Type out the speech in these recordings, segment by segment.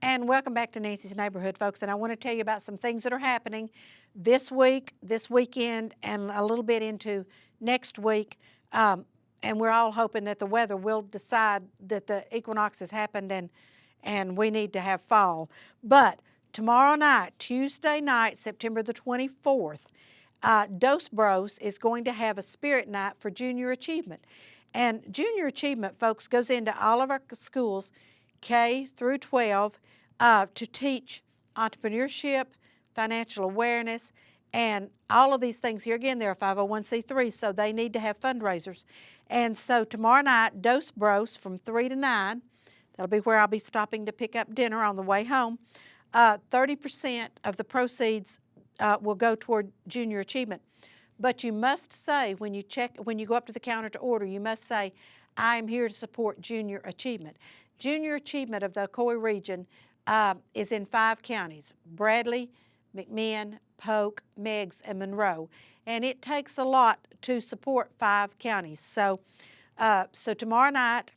And welcome back to Nancy's Neighborhood, folks. And I want to tell you about some things that are happening this week, this weekend, and a little bit into next week. And we're all hoping that the weather will decide that the equinox has happened and we need to have fall. But tomorrow night, Tuesday night, September the 24th, Dos Bros is going to have a spirit night for junior achievement. And junior achievement, folks, goes into all of our schools, K through 12, to teach entrepreneurship, financial awareness, and all of these things. Here again, they're a 501c3, so they need to have fundraisers. And so tomorrow night, Dos Bros from 3 to 9, that'll be where I'll be stopping to pick up dinner on the way home. 30% of the proceeds will go toward junior achievement. But you must say, when you go up to the counter to order, you must say, I am here to support junior achievement. Junior achievement of the Ocoee region is in 5 counties: Bradley, McMinn, Polk, Meigs, and Monroe. And it takes a lot to support 5 counties. So, so tomorrow night,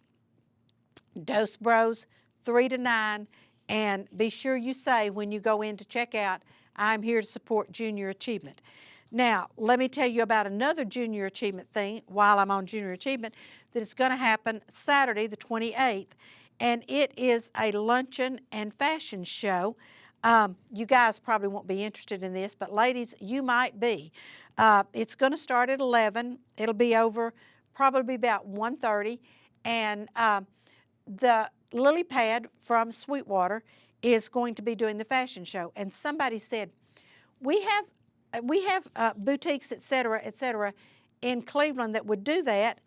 Dos Bros, 3 to 9, and be sure you say when you go in to check out, I'm here to support junior achievement. Now, let me tell you about another junior achievement thing while I'm on junior achievement that is going to happen Saturday the 28th, and it is a luncheon and fashion show. You guys probably won't be interested in this, but ladies, you might be. It's going to start at 11. It'll be over probably about 1:30, and the lily pad from Sweetwater is going to be doing the fashion show. And somebody said, we have boutiques, et cetera, in Cleveland that would do that.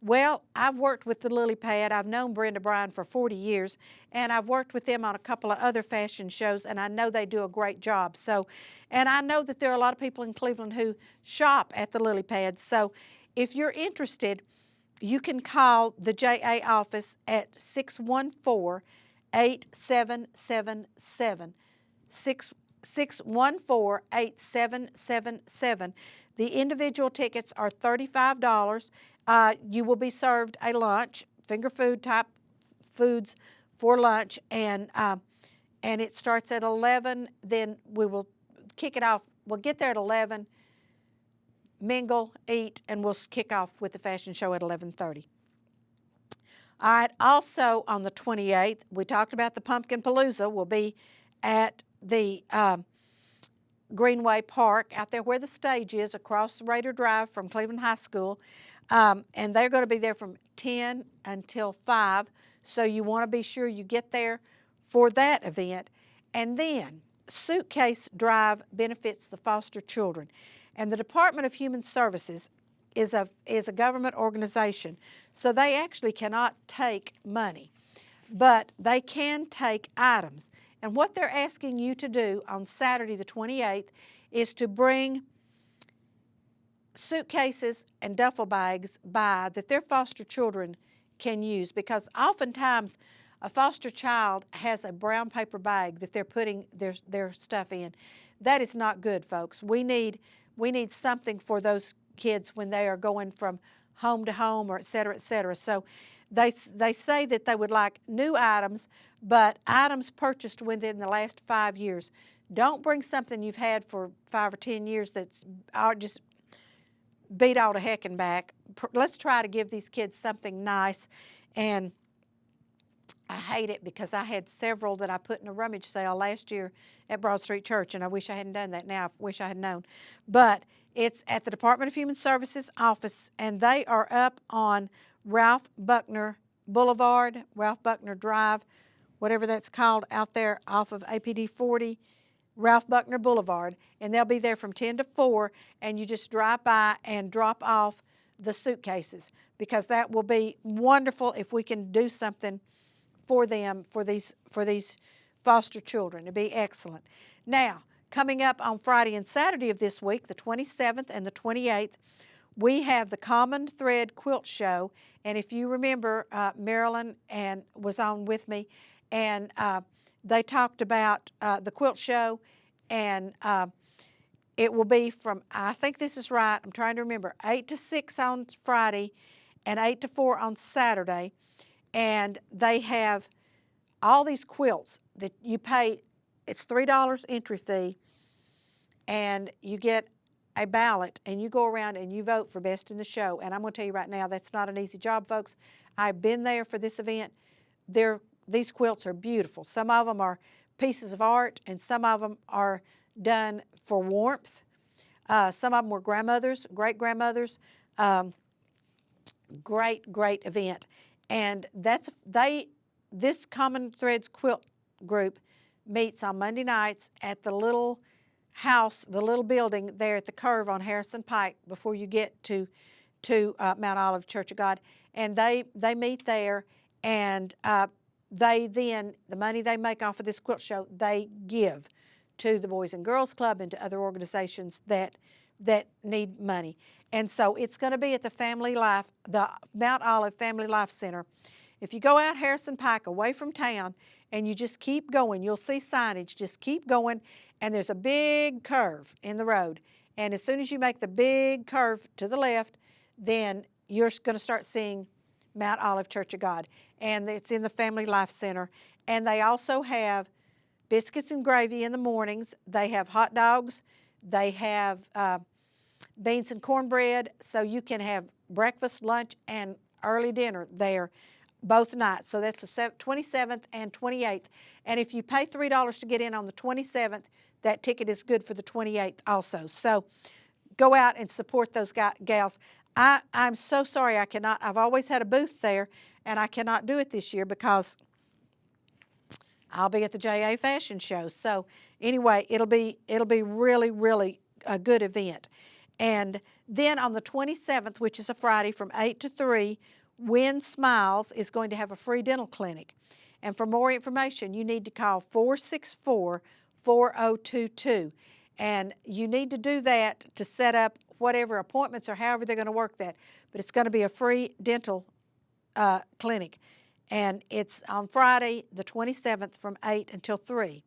Well, I've worked with the Lily Pad. I've known Brenda Bryan for 40 years, and I've worked with them on a couple of other fashion shows, and I know they do a great job. So, and I know that there are a lot of people in Cleveland who shop at the Lily Pad. So if you're interested, you can call the JA office at 614-8777. 614-8777. The individual tickets are $35. You will be served a lunch, finger food type foods for lunch, and it starts at 11. Then we will kick it off. We'll get there at 11, mingle, eat, and we'll kick off with the fashion show at 11:30. All right, also on the 28th, we talked about the Pumpkin Palooza will be at the Greenway Park out there where the stage is across Raider Drive from Cleveland High School. And they're going to be there from 10 until 5. So you want to be sure you get there for that event. And then Suitcase Drive benefits the foster children. And the Department of Human Services is a government organization. So they actually cannot take money, but they can take items. And what they're asking you to do on Saturday the 28th is to bring suitcases and duffel bags by that their foster children can use, because oftentimes a foster child has a brown paper bag that they're putting their stuff in. That is not good, folks. We need something for those kids when they are going from home to home, or et cetera, et cetera. So they say that they would like new items, but items purchased within the last 5 years. Don't bring something you've had for 5 or 10 years that's just beat all to heck and back. Let's try to give these kids something nice. And I hate it because I had several that I put in a rummage sale last year at Broad Street Church, and I wish I hadn't done that now. I wish I had known. But it's at the Department of Human Services office, and they are up on Ralph Buckner Boulevard, Ralph Buckner Drive, whatever that's called, out there off of APD 40, Ralph Buckner Boulevard. And they'll be there from 10 to 4, and you just drive by and drop off the suitcases, because that will be wonderful if we can do something for them, for these foster children. It'd be excellent. Now, coming up on Friday and Saturday of this week, the 27th and the 28th, we have the Common Thread Quilt Show. And if you remember, Marilyn was on with me, and they talked about the Quilt Show, and it will be from, I think this is right, I'm trying to remember, 8 to 6 on Friday and 8 to 4 on Saturday. And they have all these quilts that you pay, it's $3 entry fee, and you get a ballot, and you go around and you vote for best in the show. And I'm going to tell you right now, that's not an easy job, folks. I've been there for this event. These quilts are beautiful. Some of them are pieces of art, and some of them are done for warmth. Some of them were grandmothers, great-grandmothers. Great event. And this Common Threads Quilt group meets on Monday nights at the little house, the little building there at the curve on Harrison Pike before you get to Mount Olive Church of God. And they meet there, and the money they make off of this quilt show, they give to the Boys and Girls Club and to other organizations that need money. And so it's going to be at the Mount Olive Family Life Center. If you go out Harrison Pike away from town and you just keep going, you'll see signage. Just keep going, and there's a big curve in the road. And as soon as you make the big curve to the left, then you're going to start seeing Mount Olive Church of God. And it's in the Family Life Center. And they also have biscuits and gravy in the mornings. They have hot dogs. They have beans and cornbread, so you can have breakfast, lunch, and early dinner there both nights. So that's the 27th and 28th. And if you pay $3 to get in on the 27th, that ticket is good for the 28th also. So go out and support those gals. I'm so sorry I cannot. I've always had a booth there, and I cannot do it this year because I'll be at the JA Fashion Show. So anyway, it'll be really a good event. And then on the 27th, which is a Friday from 8 to 3, Win Smiles is going to have a free dental clinic. And for more information, you need to call 464-4022. And you need to do that to set up whatever appointments or however they're going to work that. But it's going to be a free dental clinic. And it's on Friday, the 27th, from 8 until 3.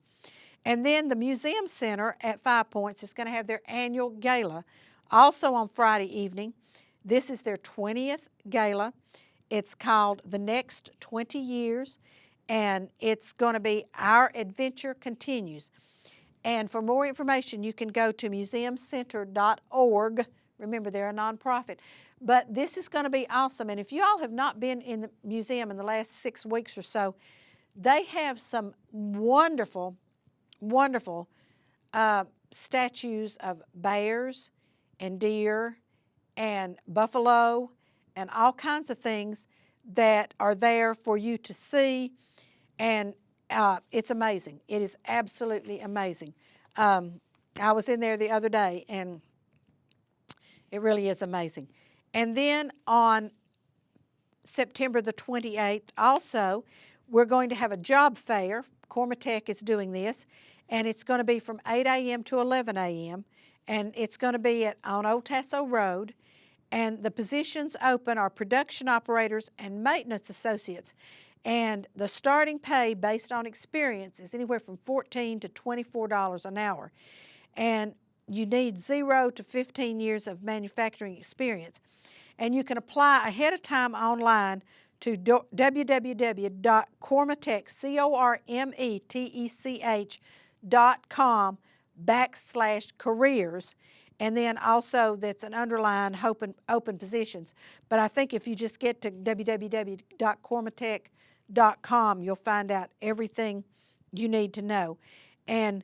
And then the Museum Center at 5 Points is going to have their annual gala also on Friday evening. This is their 20th gala. It's called The Next 20 Years, and it's going to be Our Adventure Continues. And for more information, you can go to museumcenter.org. Remember, they're a nonprofit. But this is going to be awesome. And if you all have not been in the museum in the last 6 weeks or so, they have some wonderful statues of bears and deer and buffalo and all kinds of things that are there for you to see. And it's amazing. It is absolutely amazing. I was in there the other day, and it really is amazing. And then on September the 28th, also, we're going to have a job fair. Cormatech is doing this, and it's going to be from 8 a.m. to 11 a.m., and it's going to be on Old Tasso Road. And the positions open are production operators and maintenance associates. And the starting pay based on experience is anywhere from $14 to $24 an hour. And you need 0 to 15 years of manufacturing experience. And you can apply ahead of time online to www.cormatech.com/careers. And then also that's an underline open positions. But I think if you just get to www.cormatech.com, you'll find out everything you need to know. And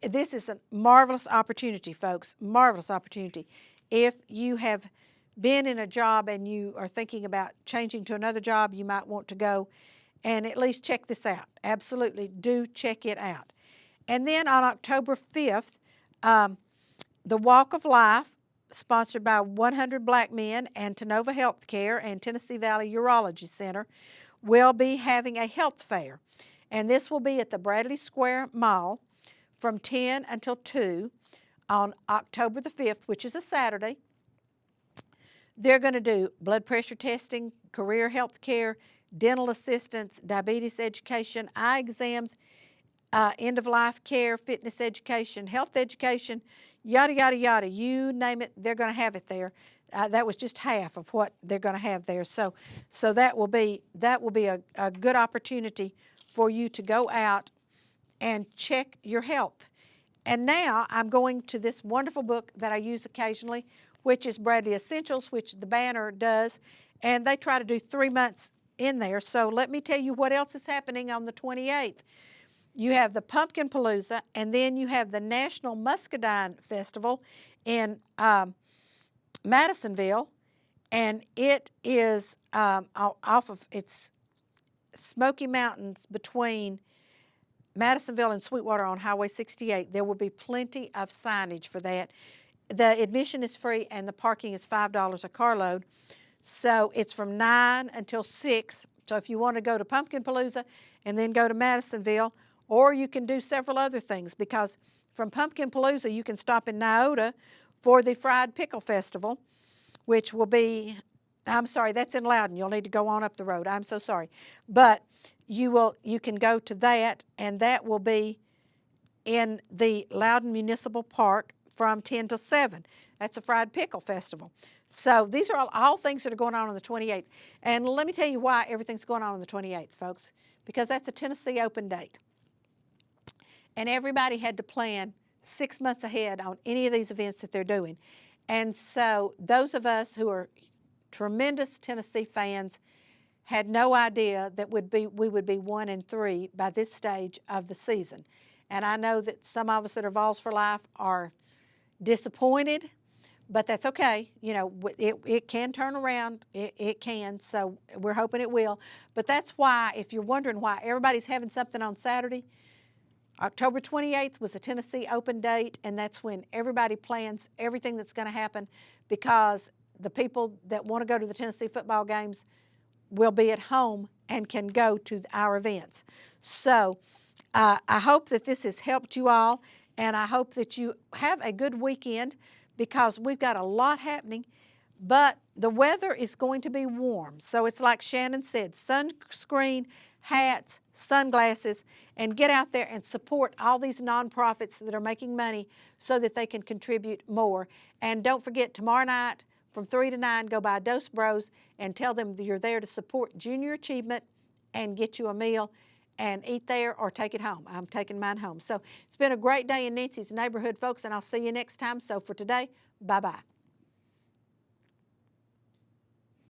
this is a marvelous opportunity, folks, marvelous opportunity. If you have been in a job and you are thinking about changing to another job, you might want to go and at least check this out. Absolutely do check it out. And then on October 5th, the Walk of Life, sponsored by 100 Black Men and Tenova Healthcare and Tennessee Valley Urology Center, will be having a health fair. And this will be at the Bradley Square Mall from 10 until 2 on October the 5th, which is a Saturday. They're going to do blood pressure testing, career health care, dental assistance, diabetes education, eye exams, end-of-life care, fitness education, health education, yada, yada, yada. You name it, they're going to have it there. That was just half of what they're going to have there. So that will be a good opportunity for you to go out and check your health. And now I'm going to this wonderful book that I use occasionally, which is Bradley Essentials, which the banner does, and they try to do 3 months in there. So let me tell you what else is happening on the 28th. You have the Pumpkin Palooza, and then you have the National Muscadine Festival in Madisonville, and it is off of it's Smoky Mountains between Madisonville and Sweetwater on Highway 68. There will be plenty of signage for that. The admission is free and the parking is $5 a carload. So it's from 9 until 6. So if you want to go to Pumpkin Palooza and then go to Madisonville, or you can do several other things, because from Pumpkin Palooza you can stop in Nyota for the Fried Pickle Festival, which will be, I'm sorry, that's in Loudon. You'll need to go on up the road. I'm so sorry. But you can go to that, and that will be in the Loudon Municipal Park from 10 to 7. That's a Fried Pickle Festival. So these are all things that are going on the 28th. And let me tell you why everything's going on the 28th, folks, because that's a Tennessee Open date. And everybody had to plan 6 months ahead on any of these events that they're doing. And so those of us who are tremendous Tennessee fans had no idea that we would be 1-3 by this stage of the season. And I know that some of us that are Vols for Life are disappointed, but that's okay. You know, it can turn around. It can, so we're hoping it will. But that's why, if you're wondering why everybody's having something on Saturday, October 28th was a Tennessee Open date, and that's when everybody plans everything that's going to happen, because the people that want to go to the Tennessee football games will be at home and can go to our events. So I hope that this has helped you all, and I hope that you have a good weekend, because we've got a lot happening, but the weather is going to be warm. So it's like Shannon said, sunscreen, hats, sunglasses, and get out there and support all these nonprofits that are making money so that they can contribute more. And don't forget, tomorrow night from 3 to 9, go by Dos Bros and tell them that you're there to support junior achievement and get you a meal and eat there or take it home. I'm taking mine home. So it's been a great day in Nancy's neighborhood, folks, and I'll see you next time. So for today, bye-bye.